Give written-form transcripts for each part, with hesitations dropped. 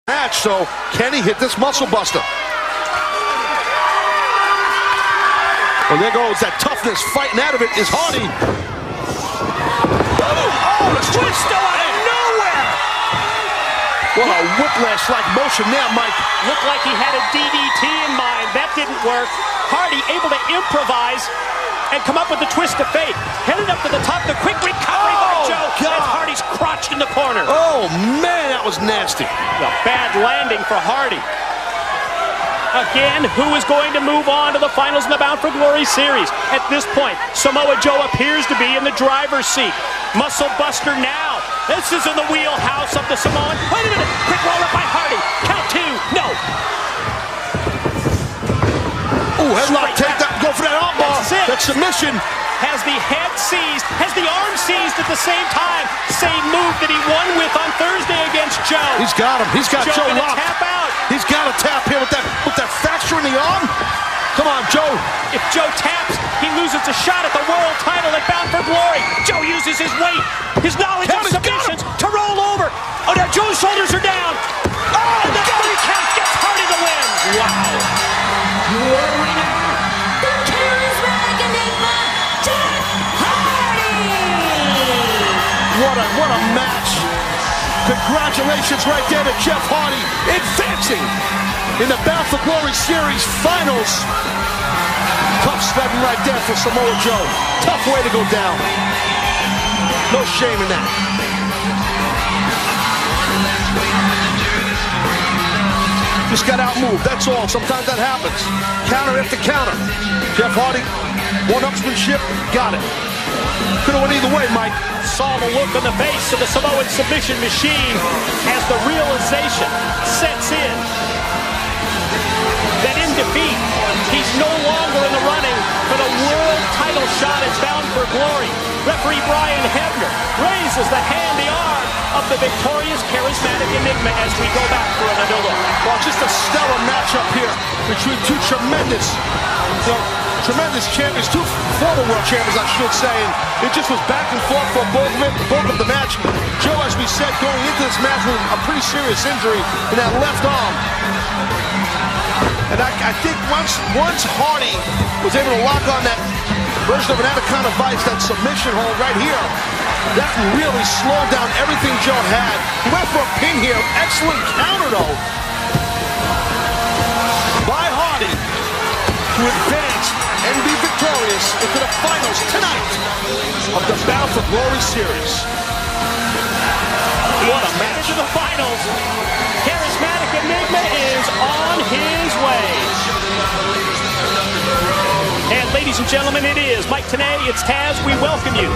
match, so can he hit this muscle buster? Well, there goes that toughness, fighting out of it is Hardy. Oh, the twist out of nowhere! What a whiplash-like motion there, Mike. Looked like he had a DDT in mind. That didn't work. Hardy able to improvise and come up with the twist of fate. Headed up to the top, the quick recovery by Joe. God. As Hardy's crotched in the corner. Oh, man, that was nasty. A bad landing for Hardy. Again, who is going to move on to the finals in the Bound for Glory series? At this point, Samoa Joe appears to be in the driver's seat. Muscle buster now. This is in the wheelhouse of the Samoan. Wait a minute. Quick roll up by Hardy. Count two. No. Ooh, headlock, take that, go for that armbar. That submission. Has the head seized, has the arm seized at the same time. Same move that he won with on Thursday against Joe. He's got him. He's got Joe locked. Tap out. He's got to tap here with that fracture in the arm. Come on, Joe. If Joe taps, he loses a shot at the world title at Bound for Glory. Joe uses his weight, his knowledge of submissions to roll over. Oh, now Joe's shoulders are down. Oh, and the 3 count gets Hardy the win. Wow. Your winner, the charismatic enigma, Jeff Hardy! What a match. Congratulations right there to Jeff Hardy, advancing in the Bound for Glory Series Finals. Tough sledding right there for Samoa Joe. Tough way to go down. No shame in that. Just got outmoved, that's all. Sometimes that happens. Counter after counter. Jeff Hardy, one-upsmanship, got it. Could have went either way, Mike. Saw the look on the face of the Samoan submission machine as the realization sets in that in defeat, he's no longer in the running for the world title shot at Bound for Glory. Referee Brian Hebner raises the hand, the arm of the victorious charismatic enigma as we go back for another look. Well, just a stellar matchup here between two tremendous champions, two former world champions, I should say. And it just was back and forth for both of the match. Joe, as we said, going into this match with a pretty serious injury in that left arm. And I think once Hardy was able to lock on that version of an anaconda vice, that submission hold right here, that really slowed down everything Joe had. He went for a pin here. Excellent counter, though, by Hardy to advance and be victorious into the finals tonight of the Bound for Glory Series. What a match! To the finals. Charismatic Enigma is on his way. And ladies and gentlemen, it is Mike Tenay, it's Taz. We welcome you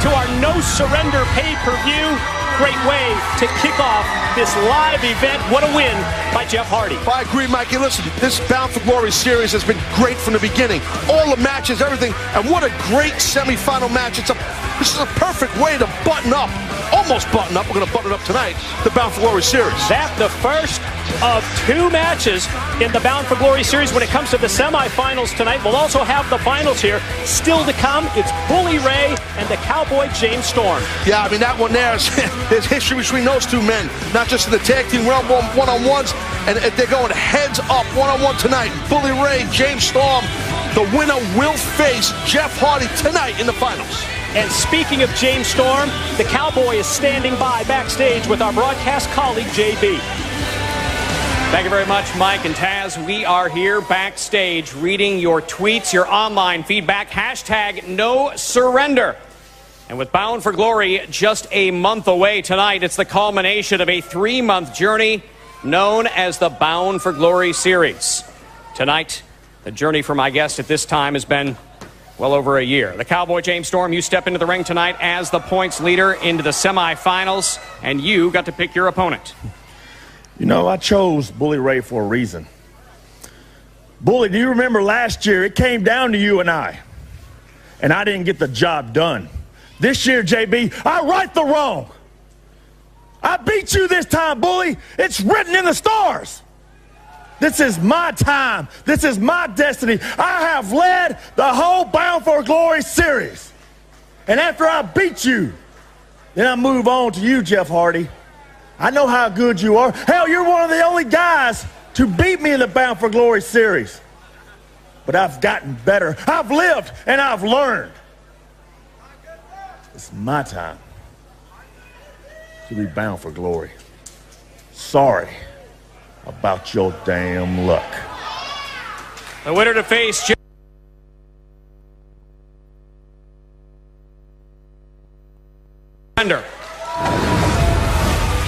to our No Surrender pay-per-view. Great way to kick off this live event. What a win by Jeff Hardy. I agree, Mikey. Listen, this Bound for Glory series has been great from the beginning. All the matches, everything, and what a great semifinal match. This is a perfect way to button up, almost button up. We're going to button it up tonight, the Bound for Glory series. That's the first of 2 matches in the Bound for Glory series. When it comes to the semifinals tonight, we'll also have the finals here. Still to come, it's Bully Ray and the Cowboy James Storm. Yeah, I mean, that one there is there's history between those two men, not just in the tag team realm, one-on-ones, and they're going heads up one-on-one tonight. Bully Ray, James Storm, the winner will face Jeff Hardy tonight in the finals. And speaking of James Storm, the Cowboy is standing by backstage with our broadcast colleague, JB. Thank you very much, Mike and Taz. We are here backstage reading your tweets, your online feedback, hashtag No Surrender. And with Bound for Glory just a month away tonight, it's the culmination of a 3-month journey known as the Bound for Glory series. Tonight, the journey for my guest at this time has been well over a year. The Cowboy James Storm, you step into the ring tonight as the points leader into the semifinals, and you got to pick your opponent. You know, I chose Bully Ray for a reason. Bully, do you remember last year it came down to you and I didn't get the job done. This year, JB, I right the wrong. I beat you this time, Bully. It's written in the stars. This is my time. This is my destiny. I have led the whole Bound for Glory series. And after I beat you, then I move on to you, Jeff Hardy. I know how good you are. Hell, you're one of the only guys to beat me in the Bound for Glory series. But I've gotten better. I've lived and I've learned. It's my time to be bound for glory. Sorry about your damn luck. The winner to face Surrender.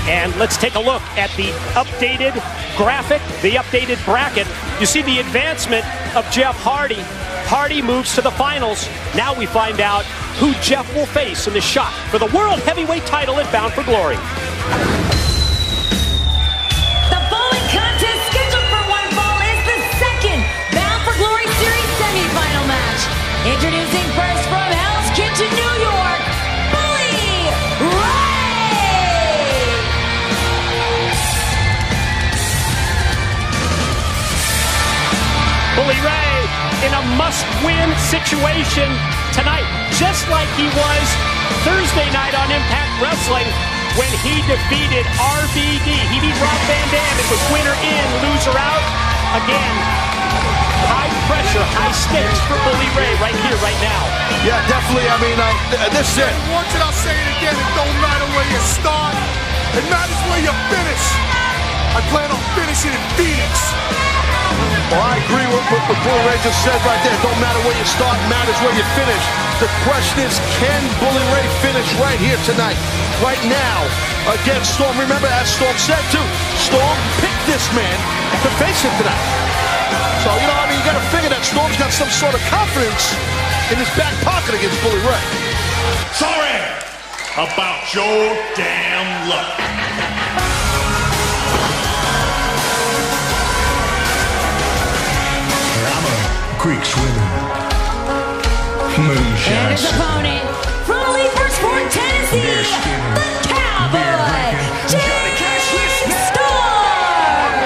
And let's take a look at the updated graphic, the updated bracket. You see the advancement of Jeff Hardy. Hardy moves to the finals. Now we find out who Jeff will face in the shot for the World Heavyweight title at Bound for Glory. The following contest scheduled for one fall is the second Bound for Glory Series semifinal match. Introducing first from Hell's Kitchen, New York, Bully Ray! Bully Ray in a must-win situation tonight, just like he was Thursday night on Impact Wrestling when he defeated RVD. He beat Rob Van Dam. It was winner in, loser out. Again, high pressure, high stakes for Bully Ray right here, right now. Yeah, definitely. I mean, this is it. Once and I'll say it again, it don't matter where you start, it matters where you finish. I plan on finishing in Phoenix. Well, I agree with what Bully Ray just said right there. It don't matter where you start, matters where you finish. The question is, can Bully Ray finish right here tonight, right now, against Storm? Remember, as Storm said too, Storm picked this man to face him tonight. So, you know, I mean, you got to figure that Storm's got some sort of confidence in his back pocket against Bully Ray. Sorry about your damn luck. Creek swimming, moonshine. And his opponent, from Leesburg, Tennessee, the Cowboy, James Storm!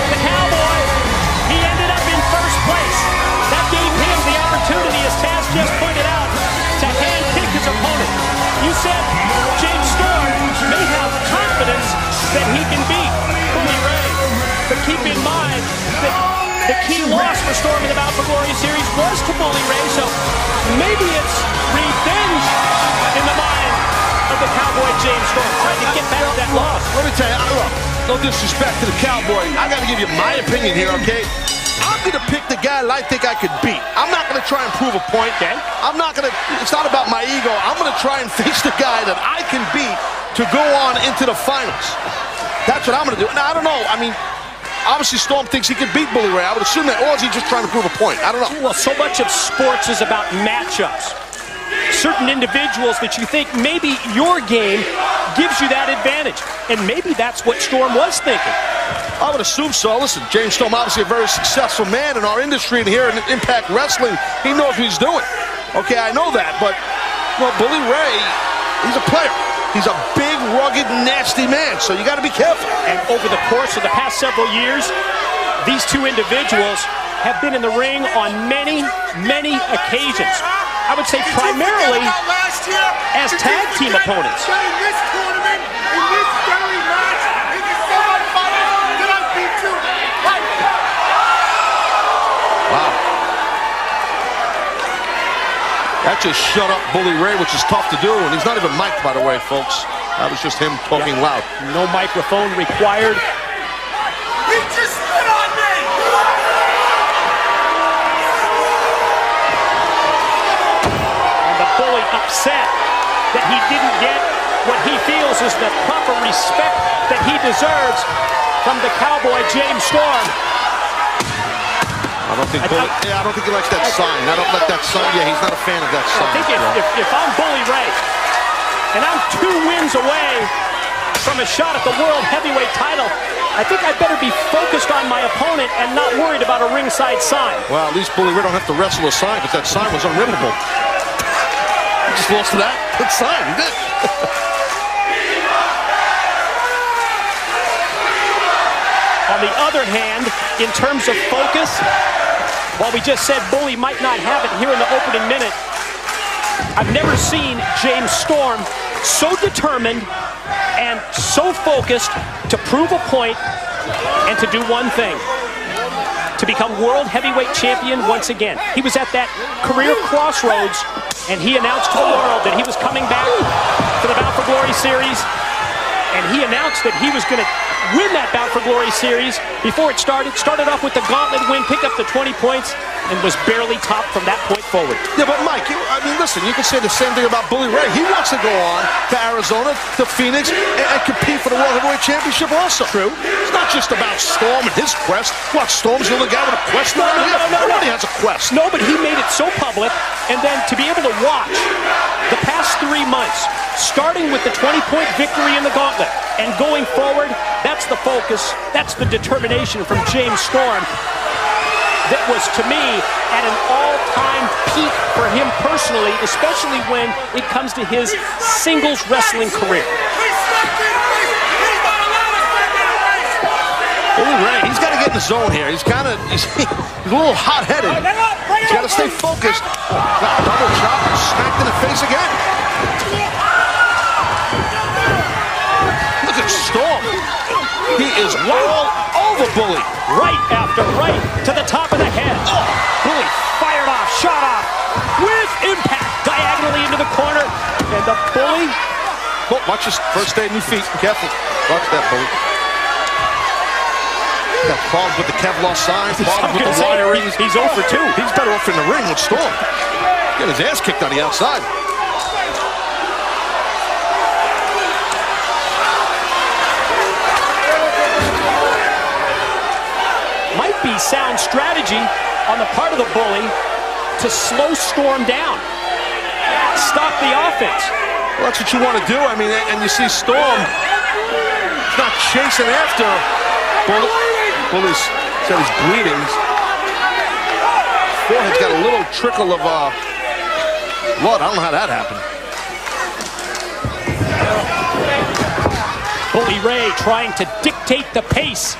The Cowboy, he ended up in first place. That gave him the opportunity, as Taz just pointed out, to handpick his opponent. You said James Storm may have confidence that he can beat Bully Ray. But keep in mind that the key loss for Storm in the Bound for Glory series was to Bully Ray, so maybe it's revenge in the mind of the Cowboy James Storm, trying to get back that loss. Let me tell you, look, no disrespect to the Cowboy. I got to give you my opinion here, okay? I'm going to pick the guy that I think I could beat. I'm not going to try and prove a point. Okay. I'm not going to, it's not about my ego. I'm going to try and face the guy that I can beat to go on into the finals. That's what I'm going to do. Now, I don't know. I mean, obviously, Storm thinks he can beat Bully Ray. I would assume that, or is he just trying to prove a point? I don't know. Well, so much of sports is about matchups. Certain individuals that you think maybe your game gives you that advantage. And maybe that's what Storm was thinking. I would assume so. Listen, James Storm, obviously a very successful man in our industry and here in Impact Wrestling. He knows what he's doing. Okay, I know that. But, well, Bully Ray, he's a player. He's a big, rugged, nasty man, so you got to be careful. And over the course of the past several years, these two individuals have been in the ring on many, many occasions. I would say primarily as tag team opponents. In this tournament, in this very match, in the semifinal, did I beat you? Wow. That just shut up Bully Ray, which is tough to do, and he's not even mic'd, by the way, folks. That was just him talking loud. No microphone required. He just spit on me! And the Bully upset that he didn't get what he feels is the proper respect that he deserves from the Cowboy James Storm. I don't think he likes that sign. I don't like that sign. Yeah, he's not a fan of that sign. I think if I'm Bully Ray and I'm 2 wins away from a shot at the World Heavyweight title, I think I'd better be focused on my opponent and not worried about a ringside sign. Well, at least Bully Ray don't have to wrestle a sign because that sign was unrippable. He just lost to that sign. He did. On the other hand, in terms of focus, while we just said Bully might not have it here in the opening minute, I've never seen James Storm so determined and so focused to prove a point and to do one thing: to become world heavyweight champion once again. He was at that career crossroads, and he announced to the world that he was coming back for the Bound for Glory series, and he announced that he was going to win that Bound for Glory series before it started. Started off with the gauntlet win, picked up the 20 points, and was barely topped from that point forward. Yeah, but Mike, I mean, listen, you can say the same thing about Bully Ray. He wants to go on to Arizona, to Phoenix, and compete for the World Heavyweight Championship also. True. It's not just about Storm and his quest. What, Storm's the only guy with a quest around here? Everybody has a quest. No, but he made it so public, and then to be able to watch the past 3 months, starting with the 20-point victory in the gauntlet, and going forward, that's the focus, that's the determination from James Storm. That was, to me, at an all-time peak for him personally, especially when it comes to his singles wrestling career. Bully Ray, he's got to get in the zone here. He's a little hot-headed. He's got to stay focused. Double chop, smacked in the face again. Look at Storm. He is all over Bully. Right after right to the top of the head. Bully fired off, shot off, with impact, diagonally into the corner. And the Bully... Oh, watch his first day on your feet. Be careful. Watch that, Bully. Got problems with the Kevlar sign, problems with the wiring. He's 0 for 2. He's better off in the ring with Storm. Getting his ass kicked on the outside. Might be sound strategy on the part of the Bully to slow Storm down. Stop the offense. Well, that's what you want to do. I mean, and you see Storm not chasing after Bully. Bully's said he's bleeding. Forehead's got a little trickle of blood. I don't know how that happened. Bully Ray trying to dictate the pace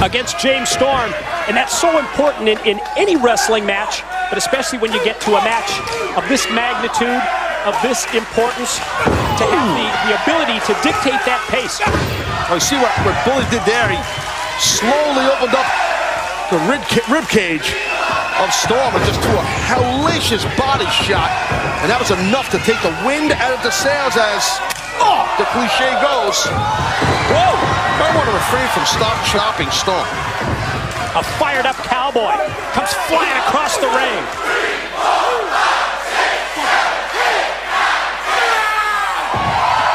against James Storm, and that's so important in any wrestling match, but especially when you get to a match of this magnitude, of this importance, to have the ability to dictate that pace. Oh, you see what Bully did there? He slowly opened up the rib cage of Storm and just threw a hellacious body shot, and that was enough to take the wind out of the sails, as the cliche goes. Whoa! I want to refrain from chopping Storm. A fired up Cowboy comes flying across the ring.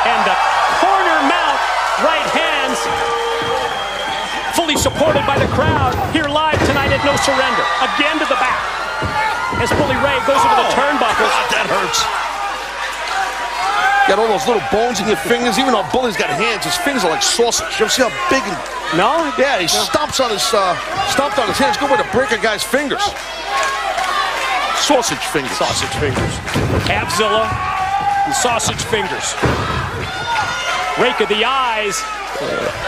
And the corner mount, right hands, fully supported by the crowd here live tonight at No Surrender. Again to the back as Bully Ray goes into the turnbuckles. God, that hurts. Got all those little bones in your fingers. Even though Bully's got hands, his fingers are like sausage. You ever see how big and... No? Yeah, he stomps on his hands. Good way to break a guy's fingers. Sausage fingers. Sausage fingers. Calzilla and sausage fingers. Rake of the eyes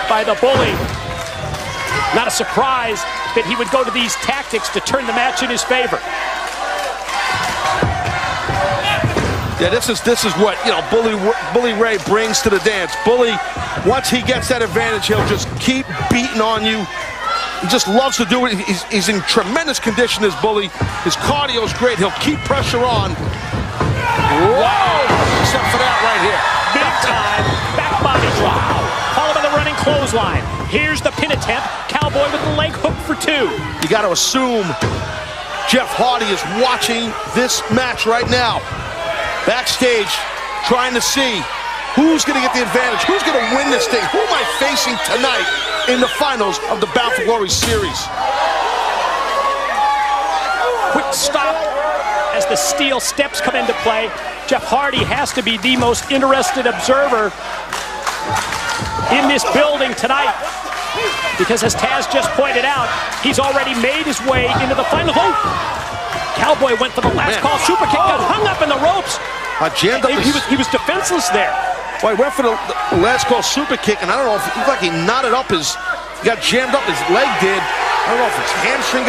by the Bully. Not a surprise that he would go to these tactics to turn the match in his favor. Yeah, this is what, you know, Bully Ray brings to the dance. Bully, once he gets that advantage, he'll just keep beating on you. He just loves to do it. He's in tremendous condition, this Bully. His cardio's great. He'll keep pressure on. Whoa! Except for that right here. Big time back body drop. Followed by the running clothesline. Here's the pin attempt. Cowboy with the leg hook for 2. You got to assume Jeff Hardy is watching this match right now. Backstage, trying to see who's going to get the advantage, who's going to win this thing, who am I facing tonight in the finals of the Bound for Glory series. Quick stop as the steel steps come into play. Jeff Hardy has to be the most interested observer in this building tonight, because as Taz just pointed out, he's already made his way into the final. Oh! Cowboy went for the last call super kick, got hung up in the ropes. Jammed up he was defenseless there. Well, he went for the last call super kick, and I don't know if it looked like he knotted up he got jammed up, his leg did. I don't know if it's hamstring.